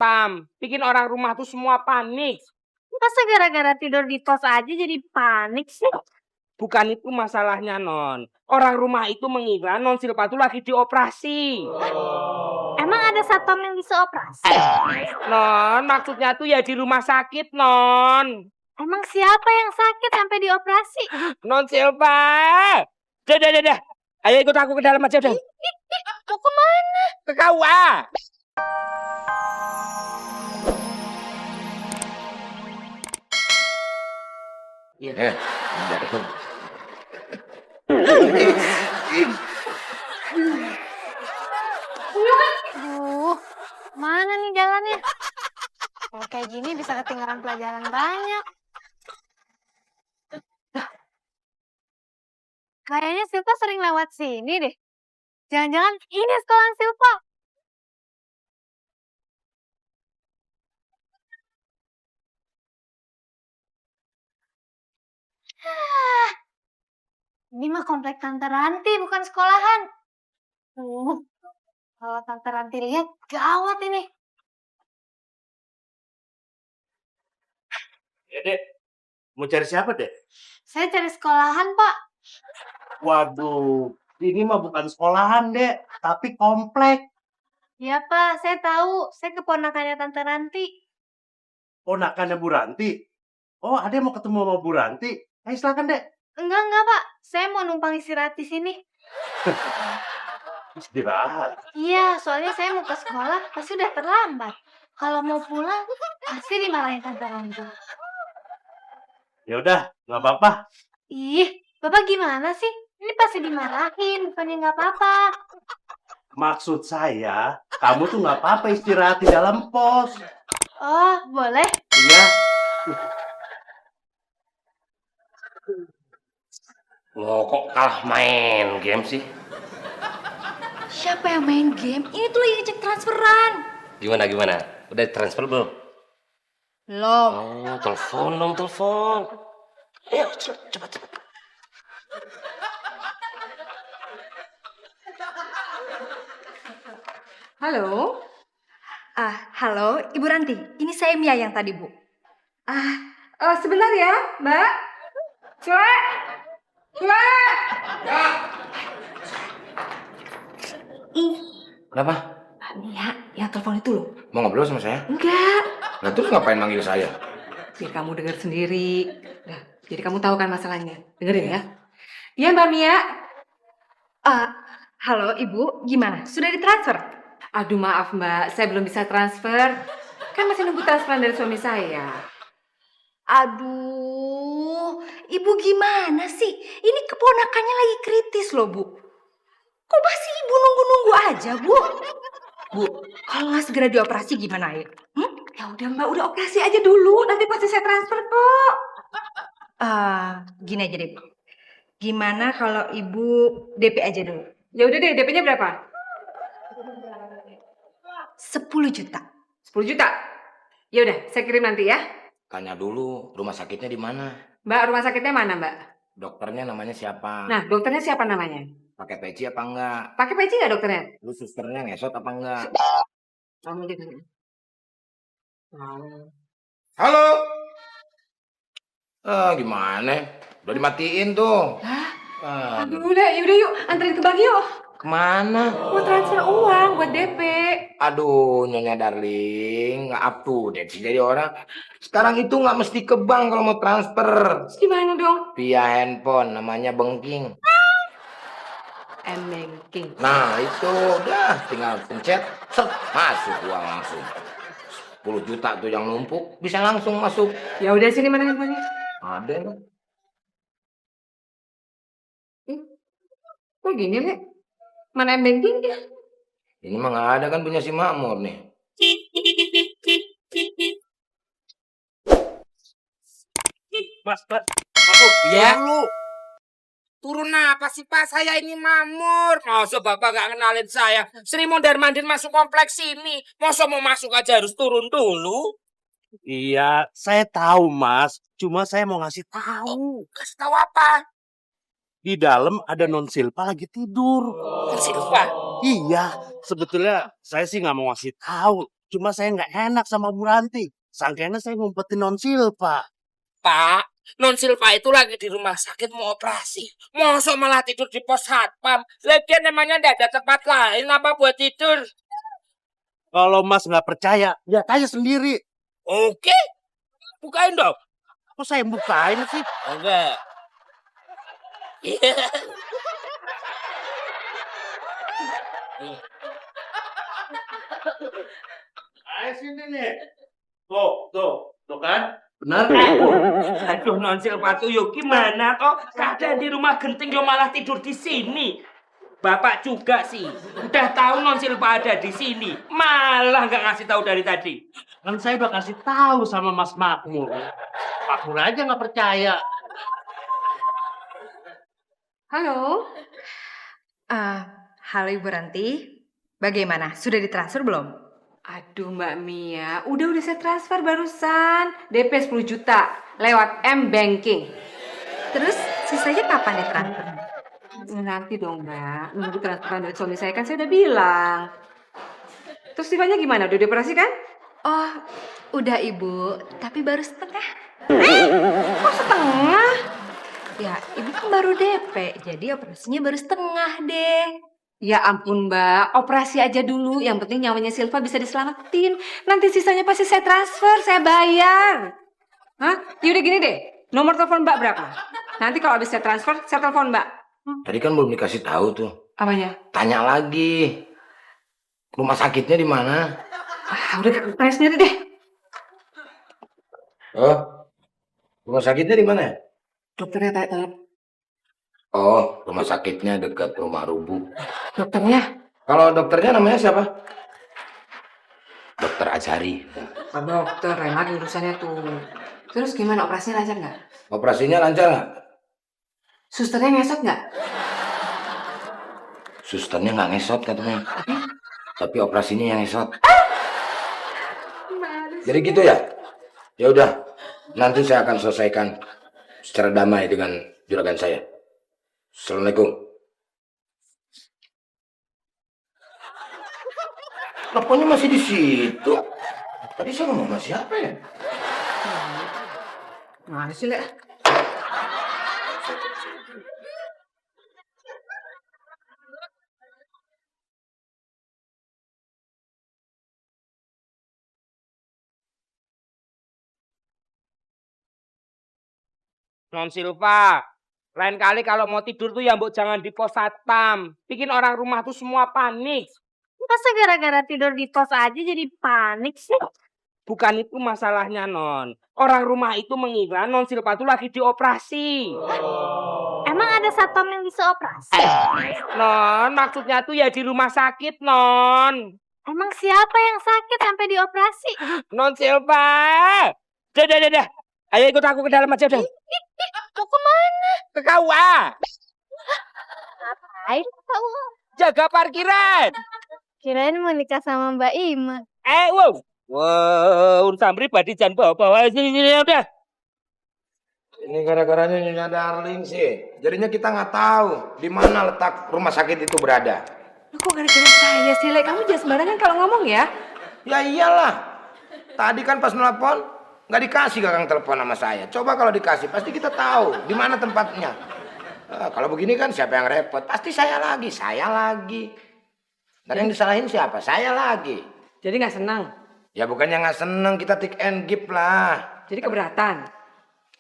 hantam, bikin orang rumah tuh semua panik. Masa gara-gara tidur di kos aja jadi panik sih? Bukan itu masalahnya, Non. Orang rumah itu mengira Non Silva tuh lagi dioperasi. Emang ada satpam yang bisa operasi? Non, maksudnya tuh ya di rumah sakit, Non. Emang siapa yang sakit sampai dioperasi? Non Silva. Dah. Ayo ikut aku ke dalam aja, udah. Mau kemana? Ke KUA. Aduh, mana nih jalannya? Kalau kayak gini bisa ketinggalan pelajaran banyak. Kayaknya Silva sering lewat sini deh. Jangan-jangan ini sekolah Silva. Ini mah komplek Tante Ranti, bukan sekolahan. Kalau Tante Ranti lihat, gawat ini. Ya, Dek. Mau cari siapa, Dek? Saya cari sekolahan, Pak. Waduh, ini mah bukan sekolahan, Dek, tapi komplek. Iya, Pak. Saya tahu. Saya keponakannya Tante Ranti. Ponakannya Bu Ranti. Oh, ada yang mau ketemu sama Bu Ranti? Ayo silakan, Dek. Enggak, Pak. Saya mau numpang istirahat di sini. Istirahat. Iya, soalnya saya mau ke sekolah, pasti udah terlambat. Kalau mau pulang, pasti dimarahin Tante Ranti. Ya udah, nggak apa-apa. Ih, Bapak gimana sih? Ini pasti dimarahin, bukannya nggak apa-apa. Maksud saya, kamu tuh nggak apa-apa istirahat di dalam pos. Oh, boleh? Iya. Loh, kok kalah main game sih? Siapa yang main game? Ini tuh lagi ngecek transferan. Gimana? Udah transfer belum? Belum. Oh, telepon dong, telepon. Ayo, cepat. Halo? Halo, Ibu Ranti. Ini saya Mia yang tadi, Bu. Sebentar ya, Mbak. Cue. Kenapa? Mbak Mia, yang telepon itu loh. Mau ngobrol sama saya? Enggak. Nah, terus ngapain manggil saya? Biar kamu dengar sendiri. Nah, jadi kamu tahu kan masalahnya. Dengerin ya. Iya, Mbak Mia. Halo, Ibu. Gimana? Sudah ditransfer? Aduh, maaf, Mbak. Saya belum bisa transfer. Kan masih nunggu transferan dari suami saya. Aduh, Ibu gimana sih? Ini keponakannya lagi kritis loh, Bu. Kok masih Ibu nunggu-nunggu aja, Bu? Bu, kalau nggak segera dioperasi gimana ya? Ya udah Mbak, udah operasi aja dulu. Nanti pasti saya transfer kok. Gini aja deh, Bu. Gimana kalau Ibu DP aja dulu? Ya udah deh, DP-nya berapa? 10 juta. 10 juta? Ya udah, saya kirim nanti ya. Tanya dulu, rumah sakitnya di mana? Mbak, rumah sakitnya mana, Mbak? Dokternya namanya siapa? Nah, dokternya siapa namanya? Pakai peci apa enggak? Pakai peci nggak dokternya? Lu susternya ngesot apa enggak? Kamu gitu. Halo? Gimana? Udah dimatiin tuh. Aduh, udah yuk, anterin ke bank yuk. Kemana? Mau transfer uang buat DP. Aduh, Nyonya Darling, nggak up to date sih jadi orang. Sekarang itu nggak mesti ke bank kalau mau transfer. Terus gimana dong? Via handphone, namanya banking. M-Banking. Nah, itu udah tinggal pencet, set, masuk uang langsung. 10 juta tuh yang numpuk, bisa langsung masuk. Ya udah sini mana handphonenya? Ada kan? Kok gini, Nek? Mana M-Banking ya? Ini mah nggak ada kan punya si Makmur nih. Mas, aku Ya. dulu. Turun apa sih Pak? Saya ini Mamur. Masa Bapak gak kenalin saya? Sri mondar-mandir masuk kompleks ini. Masa mau masuk aja harus turun dulu? Iya, saya tahu, Mas. Cuma saya mau ngasih tahu. Kasih tahu apa? Di dalam ada Non Silva lagi tidur. Silva. Iya, sebetulnya saya sih nggak mau ngasih tahu. Cuma saya nggak enak sama Bu Ranti. Sangkanya saya ngumpetin non Silva. Pak, non Silva itu lagi di rumah sakit mau operasi. Masa malah tidur di pos satpam? Lagian namanya nggak ada tempat lain apa buat tidur? Kalau Mas nggak percaya, lihat aja sendiri. Oke, bukain dong. Kok saya bukain sih? Enggak. Iya. Ayo sini nih. Tuh kan? Benar. Aduh, non Silva tuh yuk gimana kok keadaan di rumah genting yo malah tidur di sini. Bapak juga sih, udah tahu non Silva ada di sini, malah nggak ngasih tahu dari tadi. Kan saya udah kasih tahu sama Mas Makmur. Makmur aja nggak percaya. Halo. Halo Ibu Ranti. Bagaimana? Sudah ditransfer belum? Aduh Mbak Mia, udah saya transfer barusan. DP 10 juta lewat M-Banking. Terus sisanya kapan ya transfer? Nanti dong Mbak, nunggu transferan dari suami saya kan saya udah bilang. Terus Sifanya gimana? Udah dioperasi kan? Oh, udah Ibu. Tapi baru setengah. Kok setengah? Ya, Ibu kan baru DP. Jadi operasinya baru setengah deh. Ya ampun Mbak, operasi aja dulu. Yang penting nyawanya Silva bisa diselamatin. Nanti sisanya pasti saya transfer, saya bayar. Hah? Yaudah gini deh, nomor telepon Mbak berapa? Nanti kalau habis saya transfer, saya telepon Mbak. Tadi kan belum dikasih tahu tuh. Apanya? Tanya lagi. Rumah sakitnya di mana? Udah tanya sendiri deh. Oh, rumah sakitnya di mana? Dokternya tanya. Oh, rumah sakitnya dekat rumah Rubu. Dokternya? Kalau dokternya namanya siapa? Dokter Azhari. Pak dokter, lain lagi urusannya tuh. Terus gimana, operasinya lancar nggak? Operasinya lancar nggak? Susternya ngesot nggak? Susternya nggak ngesot katanya. Tapi operasinya yang ngesot. Jadi gitu ya? Ya udah, nanti saya akan selesaikan secara damai dengan juragan saya. Assalamualaikum. Teleponnya masih di situ. Tadi saya ngomong sama siapa ya? Mana sih, Lek? Non Silva, lain kali kalau mau tidur tuh ya mbok jangan di pos satpam. Bikin orang rumah tuh semua panik. Masa gara-gara tidur di pos aja jadi panik sih? Bukan itu masalahnya, Non. Orang rumah itu mengira Non Silva tuh lagi dioperasi. Emang ada satpam yang bisa operasi? Non, maksudnya tuh ya di rumah sakit, Non. Emang siapa yang sakit sampai dioperasi? Non Silva. Dah. Ayo ikut aku ke dalam aja, udah. Mau kemana? Ke KUA. Ngapain kamu? Jaga parkiran. Kirain mau nikah sama Mbak Ima. Wow, urusan pribadi jangan bawa-bawa sini udah. Ini gara-garanya Nyonya Darling sih. Jadinya kita nggak tahu di mana letak rumah sakit itu berada. Lu kok gara-gara saya sih, Lek? Kamu jangan sembarangan kalau ngomong ya. Ya iyalah. Tadi kan pas nelpon nggak dikasih kakang telepon sama saya. Coba kalau dikasih pasti kita tahu di mana tempatnya. Kalau begini kan siapa yang repot? Pasti saya lagi. Dan yang disalahin siapa? Saya lagi. Jadi nggak senang. Ya bukannya nggak seneng, kita take and give lah. Jadi keberatan.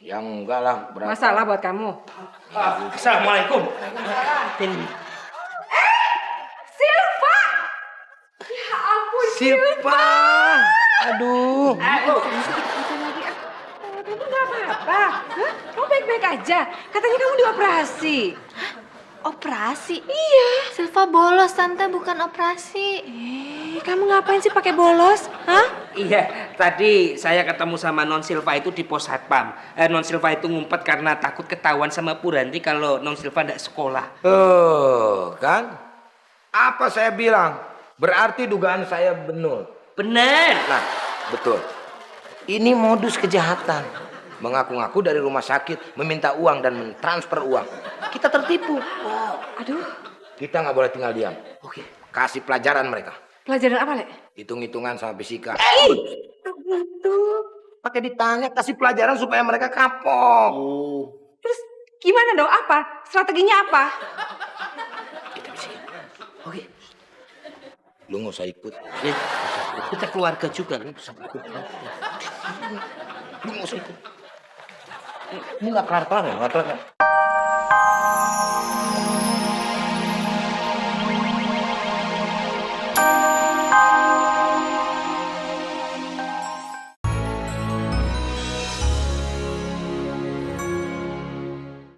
Ya enggak lah. Masalah buat kamu. Assalamualaikum. Silva! Ya ampun, Silva. Aduh. Kamu nggak apa-apa. Hah? Kamu baik-baik aja. Katanya kamu dioperasi. Operasi? Iya. Silva bolos, Tante, bukan operasi. Kamu ngapain sih pakai bolos? Hah? Iya, tadi saya ketemu sama Non Silva itu di pos satpam. Non Silva itu ngumpet karena takut ketahuan sama Bu Ranti kalau Non Silva tidak sekolah. Kan? Apa saya bilang? Berarti dugaan saya benar. Bener. Nah, betul. Ini modus kejahatan. Mengaku-ngaku dari rumah sakit, meminta uang dan mentransfer uang. Kita tertipu. Aduh. Kita nggak boleh tinggal diam. Oke. Kasih pelajaran mereka. Pelajaran apa, Le? Hitung-hitungan sama fisika. Gitu. Pakai ditanya, kasih pelajaran supaya mereka kapok. Terus gimana dong? Apa? Strateginya apa? Oke. Lu nggak usah ikut. Kita keluarga juga. Lu nggak usah ikut. Ini nggak kelar-kelar ya? Nggak kelar.